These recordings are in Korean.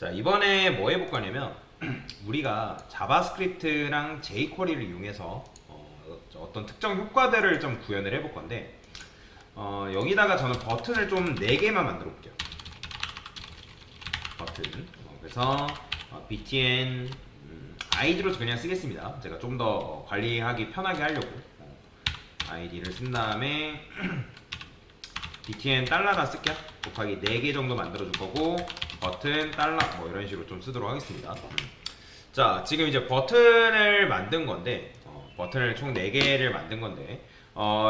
자, 이번에 뭐 해볼 거냐면 우리가 자바스크립트랑 jQuery를 이용해서 어떤 특정 효과들을 좀 구현을 해볼 건데 여기다가 저는 버튼을 좀 4개만 만들어 볼게요. 버튼. 그래서 btn id로 그냥 쓰겠습니다. 제가 좀 더 관리하기 편하게 하려고 id를 쓴 다음에 btn 달러다 쓸게요. 곱하기 4개 정도 만들어 줄 거고 버튼 달러 뭐 이런 식으로 좀 쓰도록 하겠습니다. 자, 지금 이제 버튼을 만든 건데 버튼을 총 4개를 만든 건데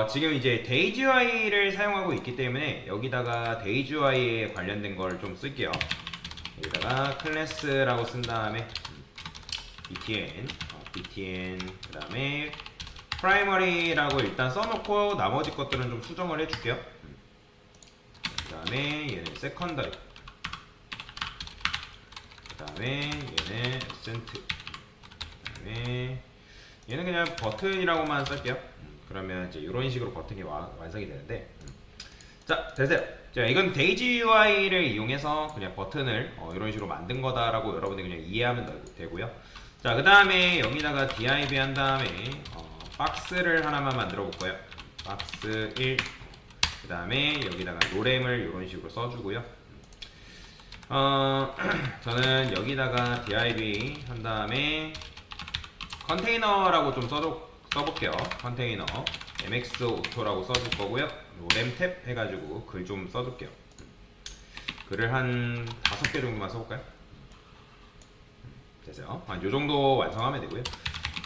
지금 이제 데이지UI를 사용하고 있기 때문에 여기다가 데이지UI에 관련된 걸 좀 쓸게요. 여기다가 클래스라고 쓴 다음에 btn 그 다음에 primary라고 일단 써놓고 나머지 것들은 좀 수정을 해줄게요. 그 다음에 얘는 secondary, 그 다음에 얘는 accent, 그 다음에 얘는 그냥 버튼이라고만 쓸게요. 그러면 이제 이런 식으로 버튼이 완성이 되는데 자, 되세요. 자, 이건 데이지UI를 이용해서 그냥 버튼을 이런 식으로 만든 거다라고 여러분들이 그냥 이해하면 되고요. 자, 그 다음에 여기다가 div 한 다음에 박스를 하나만 만들어 볼 거예요. 박스 1. 그 다음에 여기다가 노램을 이런 식으로 써주고요. 저는 여기다가 div 한 다음에 컨테이너라고 좀 써볼게요. 컨테이너 mx auto라고 써줄 거고요. 노램 탭 해가지고 글 좀 써줄게요. 글을 한 5개 정도만 써볼까요? 됐어요. 한 요 정도 완성하면 되고요.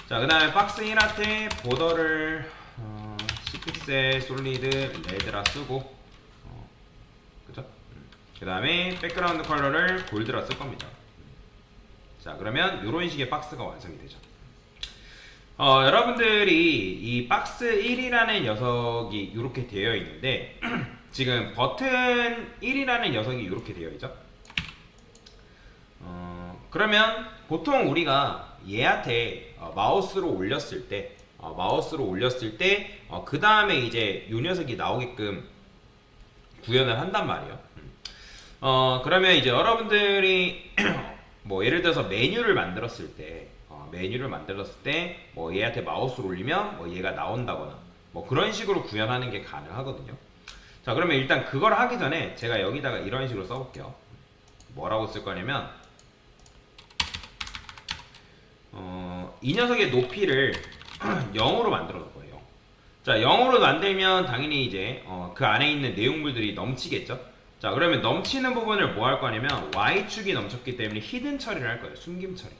자, 그 다음에 박스 1한테 보더를 C픽셀 솔리드 레드라 쓰고 그죠? 그 다음에 백그라운드 컬러를 골드라 쓸 겁니다. 자, 그러면 이런 식의 박스가 완성이 되죠. 여러분들이 이 박스 1이라는 녀석이 이렇게 되어 있는데 지금 버튼 1이라는 녀석이 이렇게 되어 있죠. 그러면 보통 우리가 얘한테 마우스로 올렸을 때 그 다음에 이제 이 녀석이 나오게끔 구현을 한단 말이에요. 그러면 이제 여러분들이 뭐 예를 들어서 메뉴를 만들었을 때 뭐 얘한테 마우스를 올리면 뭐 얘가 나온다거나 뭐 그런 식으로 구현하는 게 가능하거든요. 자, 그러면 일단 그걸 하기 전에 제가 여기다가 이런 식으로 써볼게요. 뭐라고 쓸 거냐면 이 녀석의 높이를 0으로 만들어 놓을 거예요. 자, 0으로 만들면 당연히 이제 그 안에 있는 내용물들이 넘치겠죠. 자, 그러면 넘치는 부분을 뭐 할 거냐면 Y축이 넘쳤기 때문에 히든 처리를 할 거예요. 숨김 처리.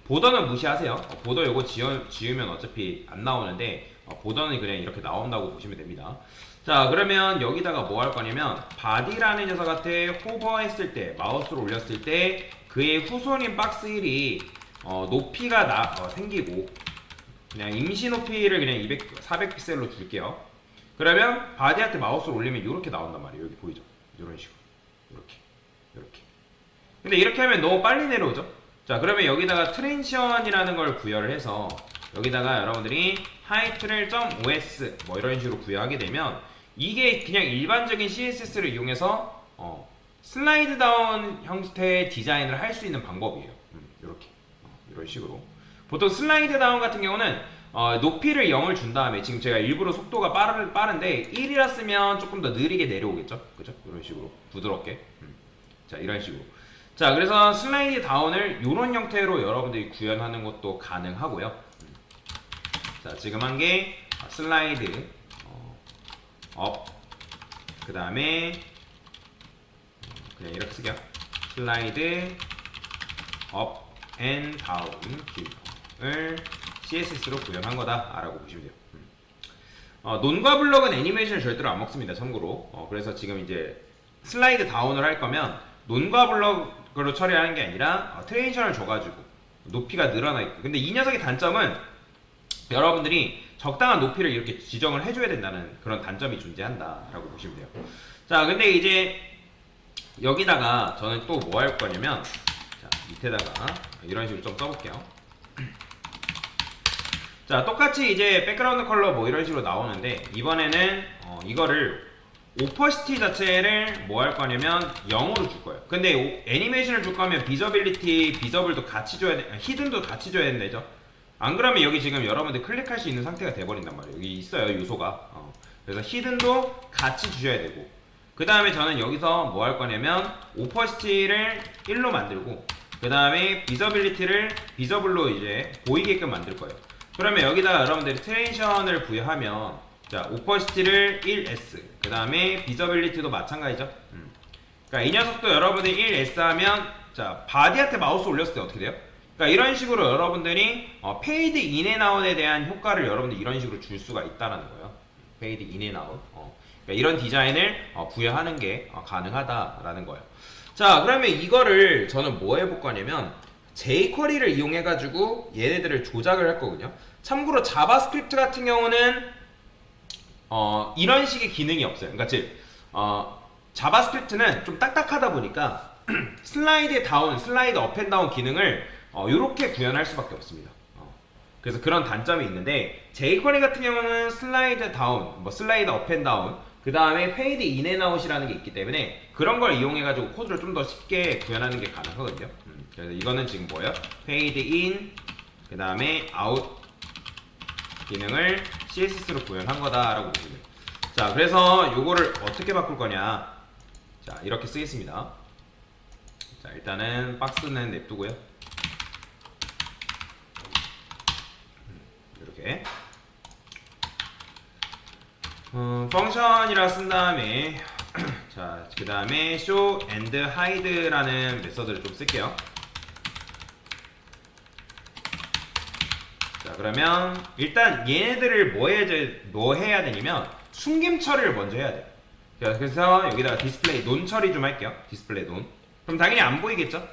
보더는 무시하세요. 보더 요거 지우면 어차피 안 나오는데 보더는 그냥 이렇게 나온다고 보시면 됩니다. 자, 그러면 여기다가 뭐 할 거냐면 body라는 녀석한테 호버했을 때 마우스를 올렸을 때 그의 후손인 박스 1이 높이가 생기고 그냥 임시 높이를 그냥 400픽셀로 줄게요. 그러면 body한테 마우스를 올리면 이렇게 나온단 말이에요. 여기 보이죠? 이런 식으로 이렇게. 근데 이렇게 하면 너무 빨리 내려오죠? 자, 그러면 여기다가 트랜지션이라는 걸 구현을 해서 여기다가 여러분들이 하이트를 .os 뭐 이런 식으로 구현하게 되면 이게 그냥 일반적인 CSS를 이용해서 슬라이드 다운 형태의 디자인을 할 수 있는 방법이에요. 이렇게 이런 식으로. 보통 슬라이드 다운 같은 경우는 높이를 0을 준 다음에 지금 제가 일부러 속도가 빠른데 1이라 쓰면 조금 더 느리게 내려오겠죠? 그죠? 이런 식으로 부드럽게. 자, 이런 식으로. 자, 그래서 슬라이드 다운을 이런 형태로 여러분들이 구현하는 것도 가능하고요. 자, 지금 한 게 슬라이드 업, 그 다음에 그냥 이렇게 쓸게요. 슬라이드 업 앤 다운 을 CSS로 구현한 거다라고 보시면 돼요. 논과 블럭은 애니메이션을 절대로 안 먹습니다. 참고로. 그래서 지금 이제 슬라이드 다운을 할 거면 논과 블럭으로 처리하는 게 아니라 트랜지션을 줘가지고 높이가 늘어나 있고. 근데 이 녀석의 단점은 여러분들이 적당한 높이를 이렇게 지정을 해줘야 된다는 그런 단점이 존재한다라고 보시면 돼요. 자, 근데 이제 여기다가 저는 또 뭐 할 거냐면 자, 밑에다가 이런 식으로 좀 써볼게요. 자, 똑같이 이제 백그라운드 컬러 뭐 이런 식으로 나오는데 이번에는 이거를 오퍼시티 자체를 뭐 할 거냐면 0으로 줄 거예요. 근데 애니메이션을 줄 거면 비저빌리티, 비저블도 같이 줘야 돼, 히든도 같이 줘야 된다죠. 안 그러면 여기 지금 여러분들 클릭할 수 있는 상태가 돼버린단 말이에요. 여기 있어요, 요소가. 그래서 히든도 같이 주셔야 되고, 그 다음에 저는 여기서 뭐 할 거냐면 오퍼시티를 1로 만들고, 그 다음에 비저빌리티를 비저블로 이제 보이게끔 만들 거예요. 그러면 여기다가 여러분들이 트레이션을 부여하면, 자, 오퍼시티를 1S, 그 다음에 비저빌리티도 마찬가지죠. 그러니까 이 녀석도 여러분들이 1S 하면, 자, 바디한테 마우스 올렸을 때 어떻게 돼요? 그러니까 이런 식으로 여러분들이 페이드 인앤 아웃에 대한 효과를 여러분들 이런 식으로 줄 수가 있다라는 거예요. 페이드 인앤 아웃. 그러니까 이런 디자인을 부여하는 게 가능하다라는 거예요. 자, 그러면 이거를 저는 뭐 해볼 거냐면 jQuery를 이용해가지고 얘네들을 조작을 할 거거든요. 참고로 자바스크립트 같은 경우는 이런 식의 기능이 없어요. 그러니까 즉 자바스크립트는 좀 딱딱하다 보니까 슬라이드 다운, 슬라이드 업 앤 다운 기능을 이렇게 구현할 수밖에 없습니다. 그래서 그런 단점이 있는데 jQuery 같은 경우는 슬라이드 다운, 뭐 슬라이드 업 앤 다운, 그 다음에 페이드 인 앤 아웃이라는 게 있기 때문에 그런 걸 이용해가지고 코드를 좀 더 쉽게 구현하는 게 가능하거든요. 그래서 이거는 지금 뭐예요? 페이드 인, 그 다음에 아웃 기능을 CSS로 구현한 거다라고 보시면 돼요. 자, 그래서 요거를 어떻게 바꿀 거냐. 자, 이렇게 쓰겠습니다. 자, 일단은 박스는 냅두고요. 이렇게 펑션이라 쓴 다음에 자, 그 다음에 show and hide라는 메서드를 좀 쓸게요. 자, 그러면 일단 얘네들을 뭐 해야 되냐면 숨김 처리를 먼저 해야 돼요. 자, 그래서 여기다가 디스플레이 논 처리 좀 할게요. 디스플레이 논. 그럼 당연히 안 보이겠죠?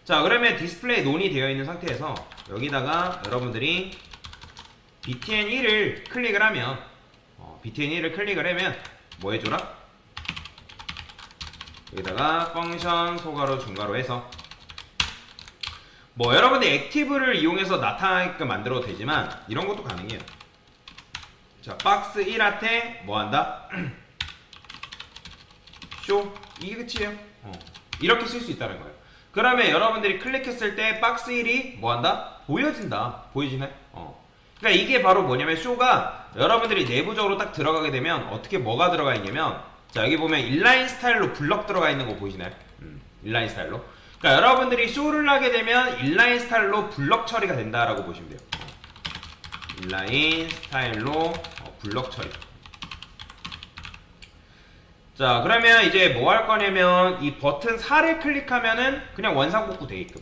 자, 그러면 디스플레이 논이 되어 있는 상태에서 여기다가 여러분들이 btn1을 클릭을 하면 btn1을 클릭을 하면 뭐 해줘라? 여기다가 펑션 소괄호 중괄호 해서 뭐 여러분들 액티브를 이용해서 나타나게끔 만들어도 되지만 이런 것도 가능해요. 자, 박스 1한테 뭐 한다? 쇼, 이게 끝이에요. 이렇게 쓸 수 있다는 거예요. 그러면 여러분들이 클릭했을 때 박스 1이 뭐 한다? 보여진다. 보이시나요? 그러니까 이게 바로 뭐냐면 쇼가 여러분들이 내부적으로 딱 들어가게 되면 어떻게 뭐가 들어가 있냐면, 자, 여기 보면 인라인 스타일로 블럭 들어가 있는 거 보이시나요? 인라인 스타일로. 그러니까 여러분들이 쇼를 하게 되면 인라인 스타일로 블럭 처리가 된다라고 보시면 돼요. 인라인 스타일로 블럭 처리. 자, 그러면 이제 뭐 할 거냐면 이 버튼 4를 클릭하면은 그냥 원상복구 되게끔.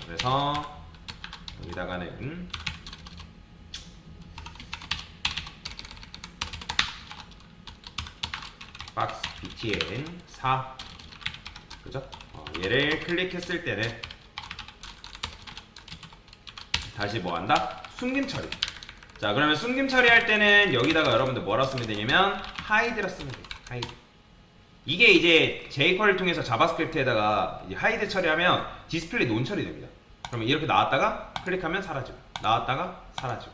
그래서 여기다가는 박스 btn 4, 그죠? 얘를 클릭했을 때는 다시 뭐 한다? 숨김 처리. 자, 그러면 숨김 처리할 때는 여기다가 여러분들 뭐라 쓰면 되냐면 hide라 쓰면 돼요. 하이드. 이게 이제 jQuery를 통해서 자바스크립트에다가 하이드 처리하면 디스플레이 논 처리됩니다. 그러면 이렇게 나왔다가 클릭하면 사라지고, 나왔다가 사라지고.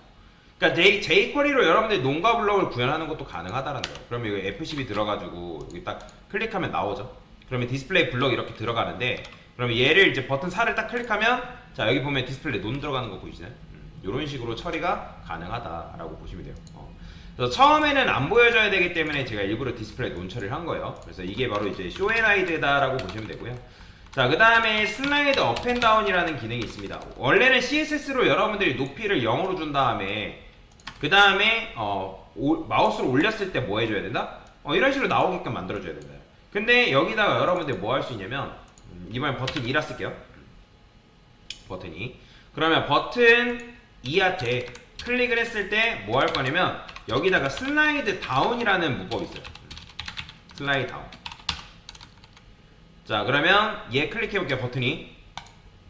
그러니까 jQuery로 여러분들이 논과 블럭을 구현하는 것도 가능하다는 거예요. 그러면 여기 F12 들어가지고 여기 딱 클릭하면 나오죠. 그러면 디스플레이 블럭 이렇게 들어가는데, 그러면 얘를 이제 버튼 4를 딱 클릭하면, 자, 여기 보면 디스플레이 논 들어가는 거 보이시나요? 이런 식으로 처리가 가능하다라고 보시면 돼요. 그래서 처음에는 안 보여줘야 되기 때문에 제가 일부러 디스플레이 논 처리를 한 거예요. 그래서 이게 바로 이제 쇼 앤 하이드다라고 보시면 되고요. 자, 그 다음에 슬라이드 업 앤 다운이라는 기능이 있습니다. 원래는 CSS로 여러분들이 높이를 0으로 준 다음에 그 다음에 마우스를 올렸을 때 뭐 해줘야 된다? 이런 식으로 나오게끔 만들어줘야 된다. 근데 여기다가 여러분들 뭐 할 수 있냐면 이번엔 버튼 2라 쓸게요. 버튼 2. 그러면 버튼 2한테 클릭을 했을 때 뭐 할 거냐면 여기다가 슬라이드 다운이라는 문법이 있어요. 슬라이드 다운. 자, 그러면 얘 클릭해 볼게요. 버튼이.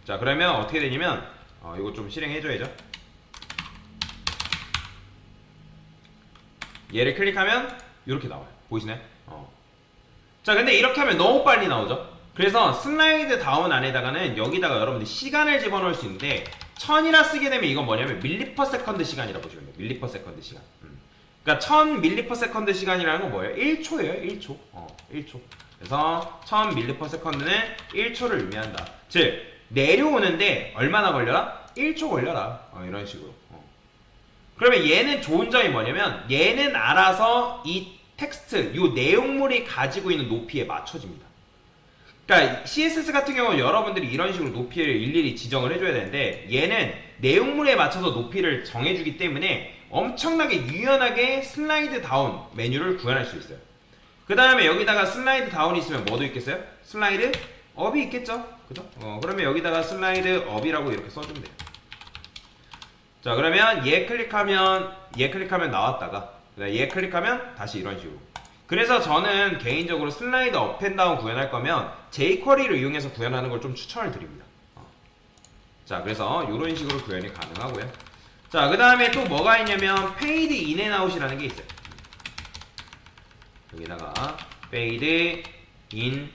자, 그러면 어떻게 되냐면 이거 좀 실행해 줘야죠. 얘를 클릭하면 이렇게 나와요. 보이시나요? 자, 근데 이렇게 하면 너무 빨리 나오죠. 그래서 슬라이드 다운 안에다가는 여기다가 여러분들 시간을 집어넣을 수 있는데 1000이라 쓰게 되면 이건 뭐냐면 밀리퍼세컨드 시간이라고 보시면 돼요. 밀리퍼세컨드 시간. 그러니까 1000ms 시간이라는 건 뭐예요? 1초예요. 1초. 1초. 그래서 1000ms 는 1초를 의미한다. 즉 내려오는데 얼마나 걸려라? 1초 걸려라. 이런 식으로. 그러면 얘는 좋은 점이 뭐냐면 얘는 알아서 이 텍스트, 이 내용물이 가지고 있는 높이에 맞춰집니다. 그러니까 CSS 같은 경우는 여러분들이 이런 식으로 높이를 일일이 지정을 해줘야 되는데 얘는 내용물에 맞춰서 높이를 정해주기 때문에 엄청나게 유연하게 슬라이드 다운 메뉴를 구현할 수 있어요. 그 다음에 여기다가 슬라이드 다운이 있으면 뭐도 있겠어요? 슬라이드 업이 있겠죠? 그죠? 그러면 여기다가 슬라이드 업이라고 이렇게 써주면 돼요. 자, 그러면 얘 클릭하면 나왔다가 얘 클릭하면 다시 이런 식으로. 그래서 저는 개인적으로 슬라이드 업 앤 다운 구현할 거면 jQuery를 이용해서 구현하는 걸 좀 추천을 드립니다. 자, 그래서 이런 식으로 구현이 가능하고요. 자, 그 다음에 또 뭐가 있냐면 fade in and out이라는 게 있어요. 여기다가 fade in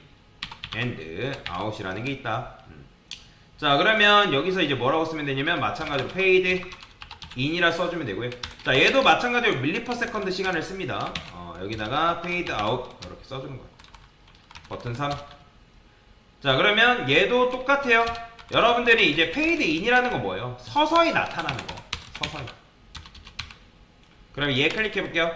and out이라는 게 있다. 자, 그러면 여기서 이제 뭐라고 쓰면 되냐면 마찬가지로 fade in이라 써주면 되고요. 자, 얘도 마찬가지로 밀리퍼세컨드 시간을 씁니다. 여기다가 fade out 이렇게 써주는 거예요. 버튼 3. 자, 그러면 얘도 똑같아요. 여러분들이 이제 fade in이라는 건 뭐예요? 서서히 나타나는 거. 서서히. 그러면 얘 클릭해 볼게요.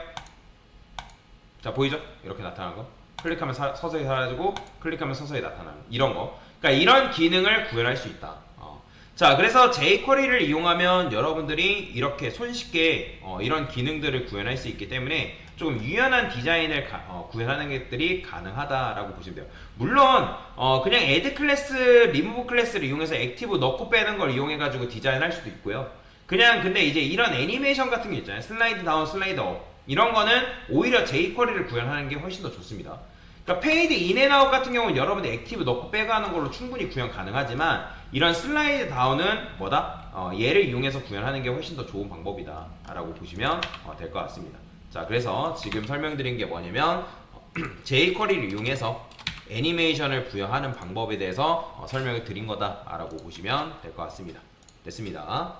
자, 보이죠? 이렇게 나타나는 거. 클릭하면 서서히 사라지고 클릭하면 서서히 나타나는 이런 거. 그러니까 이런 기능을 구현할 수 있다. 자, 그래서 jQuery를 이용하면 여러분들이 이렇게 손쉽게 이런 기능들을 구현할 수 있기 때문에 조금 유연한 디자인을 구현하는 것들이 가능하다라고 보시면 돼요. 물론 그냥 add 클래스, remove 클래스를 이용해서 액티브 넣고 빼는 걸 이용해가지고 디자인할 수도 있고요. 그냥 근데 이제 이런 애니메이션 같은 게 있잖아요. 슬라이드 다운, 슬라이드 업 이런 거는 오히려 jQuery를 구현하는 게 훨씬 더 좋습니다. 그러니까 페이드 인 앤 아웃 같은 경우는 여러분들 액티브 넣고 빼고 하는 걸로 충분히 구현 가능하지만 이런 슬라이드 다운은 뭐다? 얘를 이용해서 구현하는 게 훨씬 더 좋은 방법이다 라고 보시면 될 것 같습니다. 자, 그래서 지금 설명드린 게 뭐냐면 jQuery를 이용해서 애니메이션을 부여하는 방법에 대해서 설명을 드린 거다 라고 보시면 될 것 같습니다. 됐습니다.